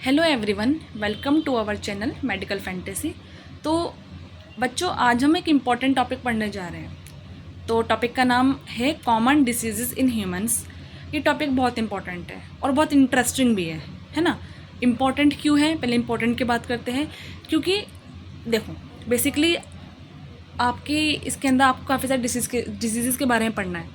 Hello everyone, welcome to our channel medical fantasy. तो बच्चों, आज हम एक इम्पॉर्टेंट टॉपिक पढ़ने जा रहे हैं। तो टॉपिक का नाम है कॉमन डिसीजेस इन ह्यूमंस। ये टॉपिक बहुत इंपॉर्टेंट है और बहुत इंटरेस्टिंग भी है ना। इम्पॉर्टेंट क्यों है, पहले इम्पॉर्टेंट की बात करते हैं। क्योंकि देखो, बेसिकली आपकी इसके अंदर आपको काफ़ी सारे डिसीज़ के बारे में पढ़ना है।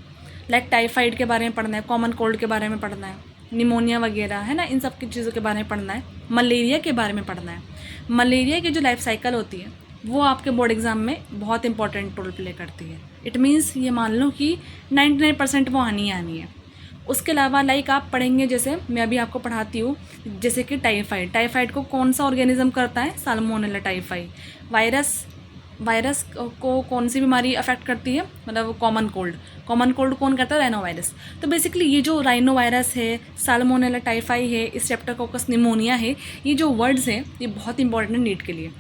लाइक टाइफाइड के बारे में पढ़ना है, कॉमन कोल्ड के बारे में पढ़ना है, निमोनिया वगैरह है ना, इन सब की चीज़ों के बारे में पढ़ना है। मलेरिया के बारे में पढ़ना है। मलेरिया की जो लाइफ साइकिल होती है वो आपके बोर्ड एग्ज़ाम में बहुत इंपॉर्टेंट रोल प्ले करती है। इट मीन्स ये मान लो कि 99% वो आनी आनी है। उसके अलावा लाइक आप पढ़ेंगे, जैसे मैं अभी आपको पढ़ाती हूँ, जैसे कि टाइफाइड को कौन सा ऑर्गेनिज्म करता है? Salmonella typhi. वायरस को कौन सी बीमारी अफेक्ट करती है? मतलब कॉमन कोल्ड कौन करता है? Rhino virus. तो बेसिकली ये जो राइनो वायरस है, साल्मोनेला टाइफाई है, स्ट्रेप्टोकोकस निमोनिया है, ये जो वर्ड्स हैं ये बहुत इंपॉर्टेंट है नीट के लिए।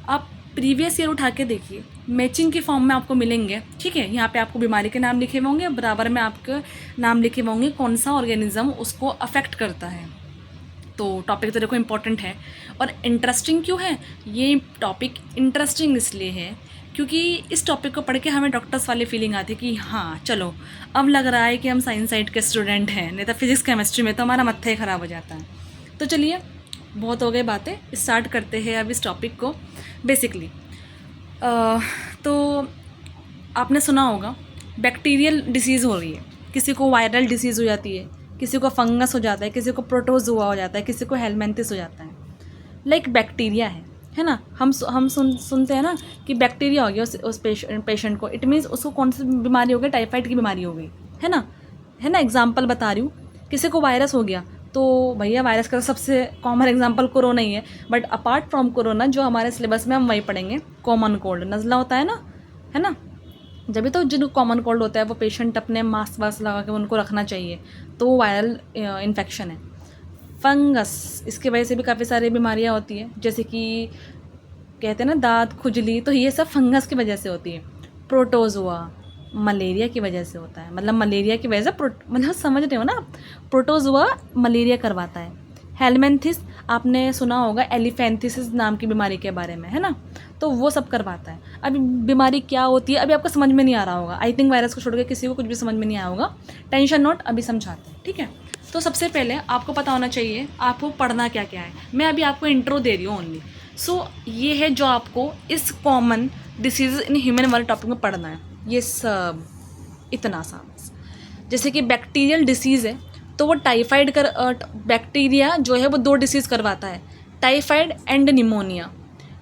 आप प्रीवियस ईयर उठा के देखिए, मैचिंग के फॉर्म में आपको मिलेंगे। ठीक है, यहाँ पे आपको बीमारी के नाम लिखे होंगे, बराबर में आपके नाम लिखे होंगे कौन सा ऑर्गेनिज्म उसको अफेक्ट करता है। तो टॉपिक तो देखो इम्पॉर्टेंट है और इंटरेस्टिंग क्यों है? ये टॉपिक इंटरेस्टिंग इसलिए है क्योंकि इस टॉपिक को पढ़ के हमें डॉक्टर्स वाली फीलिंग आती है कि हाँ चलो, अब लग रहा है कि हम साइंस साइड के स्टूडेंट हैं, नहीं तो फिजिक्स केमिस्ट्री में तो हमारा मत्था ही ख़राब हो जाता है। तो चलिए, बहुत हो गए बातें, स्टार्ट करते हैं अब इस टॉपिक को। बेसिकली तो आपने सुना होगा बैक्टीरियल डिसीज़ हो रही है, किसी को वायरल डिसीज़ हो जाती है, किसी को फंगस हो जाता है, किसी को प्रोटोजोआ हो जाता है, किसी को हेलमेंथिस हो जाता है। लाइक बैक्टीरिया है ना। हम सुनते हैं ना कि बैक्टीरिया हो गया उस पेशेंट को, इट मीन्स उसको कौन सी बीमारी हो गई? टाइफाइड की बीमारी हो गई, है ना। एग्जाम्पल बता रही हूँ। किसी को वायरस हो गया तो भैया वायरस का सबसे कॉमन एग्जाम्पल कोरोना ही है। बट अपार्ट फ्रॉम कोरोना जो हमारे सिलेबस में हम वही पढ़ेंगे, कॉमन कोल्ड, नज़ला होता है ना। जब भी तो जिनको कॉमन कोल्ड होता है वो पेशेंट अपने मास्क वास्क लगा के उनको रखना चाहिए, तो वो वायरल इन्फेक्शन है। फंगस, इसकी वजह से भी काफ़ी सारी बीमारियाँ होती हैं, जैसे कि कहते हैं ना दांत खुजली, तो ये सब फंगस की वजह से होती है। प्रोटोजोआ मलेरिया की वजह से होता है, मतलब मलेरिया की वजह से मतलब समझ रहे हो ना, प्रोटोजोआ मलेरिया करवाता है। हेलमेंथिस आपने सुना होगा, एलिफेंथिसिस नाम की बीमारी के बारे में, है ना, तो वो सब करवाता है। अभी बीमारी क्या होती है अभी आपको समझ में नहीं आ रहा होगा, आई थिंक वायरस को छोड़ के किसी को कुछ भी समझ में नहीं आया होगा। टेंशन नोट, अभी समझाते हैं, ठीक है। तो सबसे पहले आपको पता होना चाहिए आपको पढ़ना क्या क्या है। मैं अभी आपको इंट्रो दे रही हूँ ओनली। सो ये है जो आपको इस कॉमन डिसीज इन ह्यूमन वाले टॉपिक में पढ़ना है, ये सब इतना सा। जैसे कि बैक्टीरियल डिसीज़ है तो वो टाइफाइड कर बैक्टीरिया जो है वो 2 डिसीज़ करवाता है, टाइफाइड एंड निमोनिया।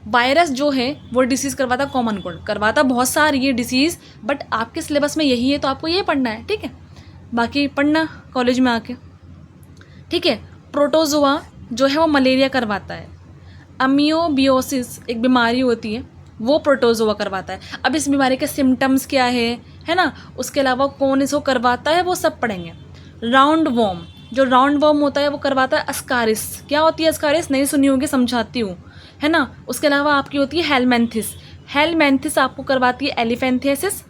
वायरस जो है वो डिसीज़ करवाता, कॉमन कोल्ड करवाता, बहुत सारी ये डिसीज़, बट आपके सिलेबस में यही है तो आपको ये पढ़ना है, ठीक है। बाकी पढ़ना कॉलेज में आके, ठीक है। प्रोटोजोआ जो है वो मलेरिया करवाता है। अमियोबियोसिस एक बीमारी होती है, वो प्रोटोजोआ करवाता है। अब इस बीमारी के सिम्टम्स क्या है ना, उसके अलावा कौन इसको करवाता है वो सब पढ़ेंगे। राउंड वॉर्म, जो राउंड वॉर्म होता है वो करवाता है अस्कारिस। क्या होती है अस्कारिस? नहीं सुनी होगी, समझाती हूँ, है ना। उसके अलावा आपकी होती है हेलमेंथिस आपको करवाती है एलिफेंथियासिस,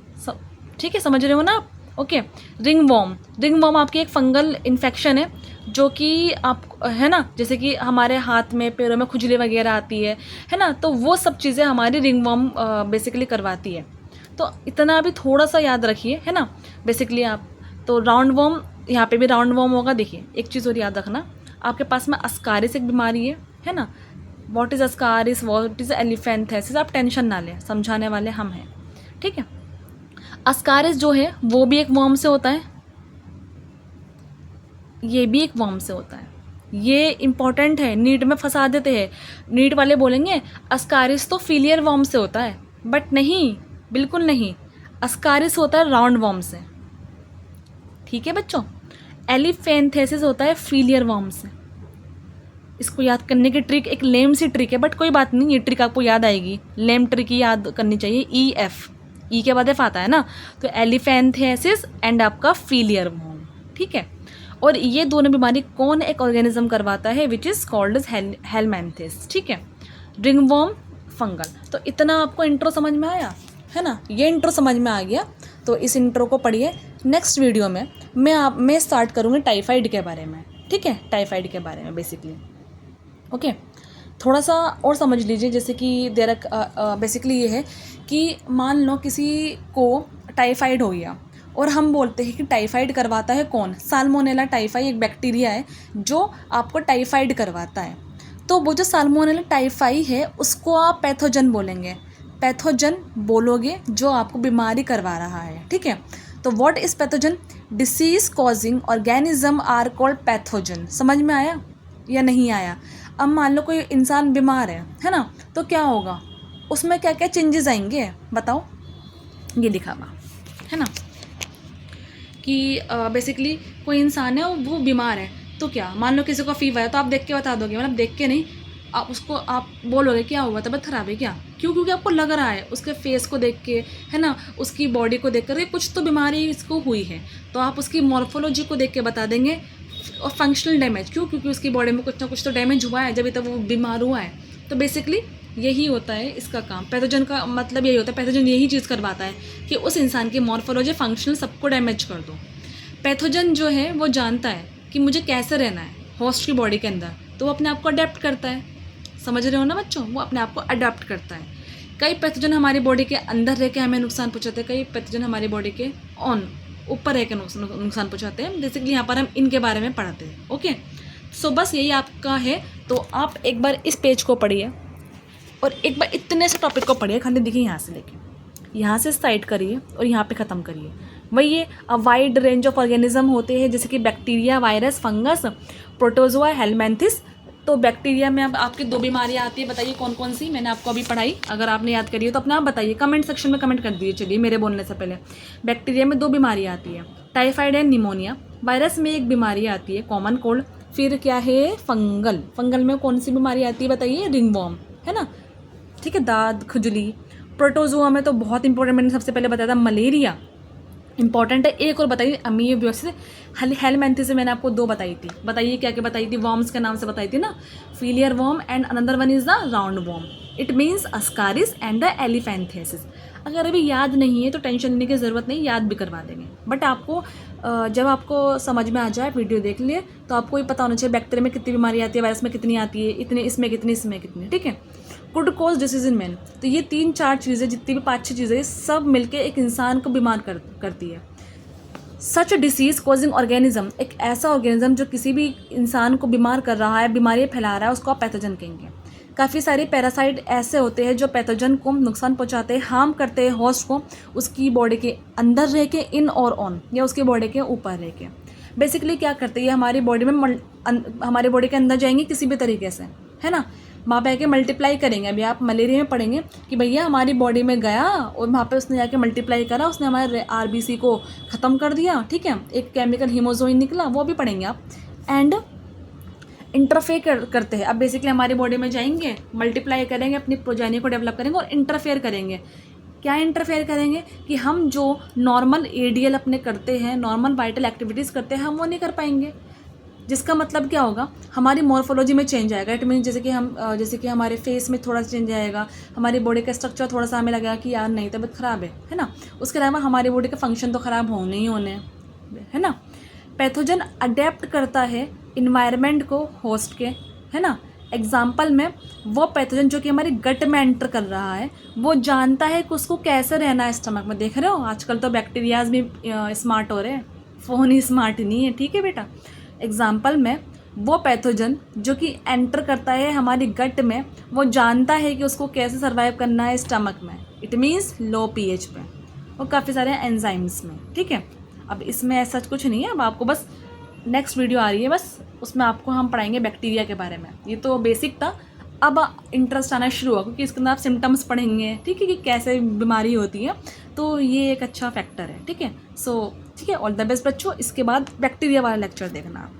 ठीक है, समझ रहे हो ना आप? ओके। रिंग वॉर्म आपकी एक फंगल इन्फेक्शन है जो कि आप, है ना, जैसे कि हमारे हाथ में पैरों में खुजली वगैरह आती है ना, तो वो सब चीज़ें हमारी रिंग वॉर्म बेसिकली करवाती है। तो इतना भी थोड़ा सा याद रखिए, है ना। बेसिकली आप तो राउंड वॉर्म, यहाँ पे भी राउंड वॉर्म होगा। देखिए एक चीज़ और याद रखना, आपके पास में अस्कारिस एक बीमारी है ना। व्हाट इज़ अस्कारिस, व्हाट इज़ एलिफेंथियासिस, आप टेंशन ना लें, समझाने वाले हम हैं, ठीक है। अस्कारिस जो है वो भी एक वॉर्म से होता है, ये भी एक वॉर्म से होता है। ये इंपॉर्टेंट है, नीट में फंसा देते हैं। नीट वाले बोलेंगे अस्कारिस तो फीलियर वॉर्म से होता है, बट नहीं, बिल्कुल नहीं, अस्कारिस होता है राउंड वॉर्म से, ठीक है बच्चों। एलिफेंथेसिस होता है फीलियर वॉर्म से। इसको याद करने की ट्रिक एक लेम सी ट्रिक है, बट कोई बात नहीं, ये ट्रिक आपको याद आएगी। लेम ट्रिक ही याद करनी चाहिए, ई के बाद एफ आता है ना, तो एलिफेंथेसिस एंड आपका फीलियर वॉर्म, ठीक है। और ये दोनों बीमारी कौन एक ऑर्गेनिज्म करवाता है, which is called as helminthes, ठीक है। Ringworm fungal. तो इतना आपको इंट्रो समझ में आया, है ना, ये इंट्रो समझ में आ गया। तो इस इंट्रो को पढ़िए। नेक्स्ट वीडियो में मैं स्टार्ट करूँगी टाइफाइड के बारे में, ठीक है, टाइफाइड के बारे में बेसिकली। ओके, थोड़ा सा और समझ लीजिए, जैसे कि देर बेसिकली ये है कि मान लो किसी को टाइफाइड हो गया और हम बोलते हैं कि टाइफाइड करवाता है कौन, साल्मोनेला टाइफाई एक बैक्टीरिया है जो आपको टाइफाइड करवाता है। तो वो जो साल्मोनेला टाइफाई है उसको आप पैथोजन बोलेंगे, पैथोजन बोलोगे जो आपको बीमारी करवा रहा है, ठीक है। तो what is pathogen? Disease causing organism are called pathogen. समझ में आया या नहीं आया? अब मान लो कोई इंसान बीमार है ना, तो क्या होगा, उसमें क्या क्या चेंजेस आएंगे बताओ। ये लिखा हुआ है ना कि बेसिकली कोई इंसान है वो बीमार है, तो क्या मान लो किसी को फीवर है तो आप देख के बता दोगे, मतलब देख के नहीं, आप उसको आप बोलोगे क्या हुआ, तबीयत खराब है क्या, क्यों? क्योंकि आपको लग रहा है उसके फेस को देख के, है ना, उसकी बॉडी को देख कर कुछ तो बीमारी इसको हुई है, तो आप उसकी मॉर्फोलॉजी को देख के बता देंगे। और फंक्शनल डैमेज क्यों? क्योंकि उसकी बॉडी में कुछ ना कुछ तो डैमेज हुआ है जब तक वो बीमार हुआ है। तो बेसिकली यही होता है इसका काम, पैथोजन का मतलब यही होता है, पैथोजन यही चीज़ करवाता है कि उस इंसान की मॉर्फोलॉजी फंक्शनल सबको डैमेज कर दो। पैथोजन जो है वो जानता है कि मुझे कैसे रहना है होस्ट की बॉडी के अंदर, तो वो अपने आप को अडेप्ट करता है। समझ रहे हो ना बच्चों, वो अपने आप को अडेप्ट करता है। कई पैथोजन हमारी बॉडी के अंदर रह के हमें नुकसान पहुँचाते हैं, कई पैथोजन हमारी बॉडी के ऊपर रह के नुकसान पहुँचाते हैं। बेसिकली यहाँ पर हम इनके बारे में पढ़ाते हैं। ओके, सो बस यही आपका है। तो आप एक बार इस पेज को पढ़िए और एक बार इतने से टॉपिक को पढ़िए, खाली देखिए यहाँ से लेके यहाँ से स्टार्ट करिए और यहाँ पे ख़त्म करिए। वही ये वाइड रेंज ऑफ ऑर्गेनिज्म होते हैं, जैसे कि bacteria, virus, fungus, protozoa, helminths. तो बैक्टीरिया में अब आपकी 2 बीमारियाँ आती है, बताइए कौन कौन सी, मैंने आपको अभी पढ़ाई, अगर आपने याद करी हो तो अपने आप बताइए, कमेंट सेक्शन में कमेंट कर दीजिए। चलिए मेरे बोलने से पहले, बैक्टीरिया में 2 बीमारियाँ आती है, टाइफाइड एंड निमोनिया। वायरस में 1 बीमारी आती है, कॉमन कोल्ड। फिर क्या है, फंगल में कौन सी बीमारी आती है बताइए, रिंगवॉर्म, है ना, ठीक है, दाद, खुजली। प्रोटोजोआ में तो बहुत इंपॉर्टेंट, मैंने सबसे पहले बताया था मलेरिया, इंपॉर्टेंट है। एक और बताइए, अमीबियोसिस, हेलमेंथिस से मैंने आपको 2 बताई थी, बताइए क्या क्या बताई थी, वॉर्म्स के नाम से बताई थी ना, filarial worm and another one is the round worm, it means ascaris and the elephantiasis. अगर अभी याद नहीं है तो टेंशन लेने की ज़रूरत नहीं, याद भी करवा देंगे, बट आपको जब आपको समझ में आ जाए, वीडियो देख लिए, तो आपको ये पता होना चाहिए बैक्टीरिया में कितनी बीमारी आती है, वायरस में कितनी आती है, इतने इसमें कितनी, इसमें कितनी, ठीक है। Could cause disease in man, तो ये 3-4 चीज़ें, जितनी भी 5-6 चीज़ें, सब मिलके एक इंसान को बीमार करती है। सच डिसीज कॉजिंग ऑर्गेनिज्म, एक ऐसा ऑर्गेनिज्म जो किसी भी इंसान को बीमार कर रहा है, बीमारी फैला रहा है, उसको आप पैथोजन कहेंगे। काफ़ी सारे पैरासाइट ऐसे होते हैं जो पैथोजन को नुकसान पहुंचाते हैं, हार्म करते हैं होस्ट को, उसकी बॉडी के अंदर रह के, इन और ऑन, या उसकी बॉडी के ऊपर रह के। बेसिकली क्या करते हैं, ये हमारी बॉडी में हमारे बॉडी के अंदर जाएंगे किसी भी तरीके से, है ना, वहाँ पे आके मल्टीप्लाई करेंगे। अभी आप मलेरिया में पढ़ेंगे कि भैया हमारी बॉडी में गया और वहाँ पे उसने जाके मल्टीप्लाई करा, उसने हमारे आरबीसी को ख़त्म कर दिया, ठीक है, एक केमिकल हीमोजोइन निकला, वो भी पढ़ेंगे आप। एंड इंटरफेयर करते हैं, अब बेसिकली हमारी बॉडी में जाएंगे, मल्टीप्लाई करेंगे, अपनी प्रोजेनी को डेवलप करेंगे और इंटरफेयर करेंगे। क्या इंटरफेयर करेंगे कि हम जो नॉर्मल एडीएल अपने करते हैं, नॉर्मल वाइटल एक्टिविटीज़ करते हैं, हम वो नहीं कर पाएंगे, जिसका मतलब क्या होगा, हमारी मॉर्फोलॉजी में चेंज आएगा। इट मीन जैसे कि हमारे फेस में थोड़ा सा चेंज आएगा, हमारी बॉडी का स्ट्रक्चर थोड़ा सा हमें लगेगा कि यार नहीं, तबीयत ख़राब है ना। उसके अलावा हमारी बॉडी का फंक्शन तो ख़राब होने ही होने, है ना। पैथोजन अडेप्ट करता है इन्वायरमेंट को होस्ट के, है ना। एग्जाम्पल में वो पैथोजन जो कि हमारी गट में एंटर कर रहा है, वो जानता है कि उसको कैसे रहना है स्टमक में। देख रहे हो आजकल तो बैक्टीरियाज भी स्मार्ट हो रहे हैं, फ़ोन ही स्मार्ट नहीं है, ठीक है बेटा। एग्जाम्पल में वो पैथोजन जो कि एंटर करता है हमारी गट में, वो जानता है कि उसको कैसे सर्वाइव करना है स्टमक में, इट मीन्स लो पीएच पे, और काफ़ी सारे एंजाइम्स में, ठीक है। अब इसमें ऐसा कुछ नहीं है, अब आपको बस नेक्स्ट वीडियो आ रही है, बस उसमें आपको हम पढ़ाएंगे बैक्टीरिया के बारे में। ये तो बेसिक था, अब इंटरेस्ट आना शुरू हुआ क्योंकि इसके अंदर आप सिम्टम्स पढ़ेंगे, ठीक है, कि कैसे बीमारी होती है, तो ये एक अच्छा फैक्टर है, ठीक है। सो ठीक है, ऑल द बेस्ट बच्चों। इसके बाद बैक्टीरिया वाला लेक्चर देखना आप।